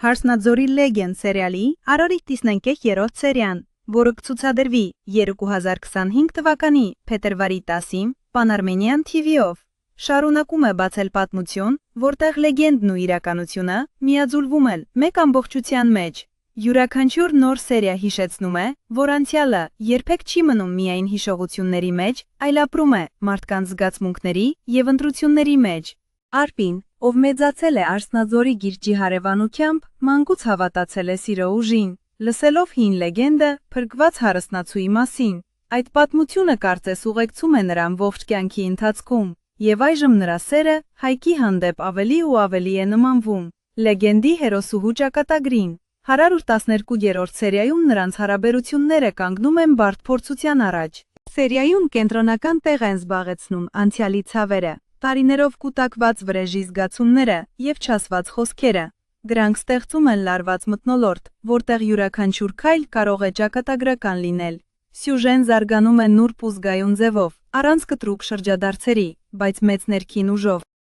Հարսնաձորի լեգենդ սերիալի առօրիկ տեսնենք երրորդ սերիան, որը կցուցադրվի 2025 թվականի փետրվարի 10-ին Pan-Armenian TV-ով։ Շարունակում է բացել պատմություն, որտեղ լեգենդն ու իրականությունը միաձուլվում են մեկ ամբողջության մեջ։ Յուրաքանչյուր նոր սերիա հիշեցնում է, որ անցյալը երբեք չի մնում միայն հիշողությունների մեջ, այլ ապրում է մարդկանց զգացմունքների և ընտրությունների մեջ։ Արպին, ով մեծացել է Արսնաձորի գիրջի հարևանությամբ, մանկուց հավատացել է սիրո ուժին, լսելով հին լեգենդը փրկված հարսնացուի մասին։ Այդ պատմությունը կարծես ուղեկցում է նրան ողջ կյանքի ընթացքում, և այժմ նրա սերը Հայկի հանդեպ ավելի ու ավելի է նմանվում լեգենդի հերոսուհու ճակատագրին։ 112-րդ սերիայում նրանց հարաբերությունները կանգնում են բարդ փորձության առաջ։ Սերիայում կենտրոնական տեղ են զբաղեցնում անցյալի ցավերը, տարիներով կուտակված վրեժի զգացումները և չասված խոսքերը։ Դրանք ստեղծում են լարված մթնոլորտ, որտեղ յուրաքանչյուր քայլ կարող է ճակատագրական լինել։ Սյուժեն զարգանում է նուրբ ու զգայուն ձևով, առանց կտրուկ շրջադարձերի, բայց մեծ ներքին ուժով։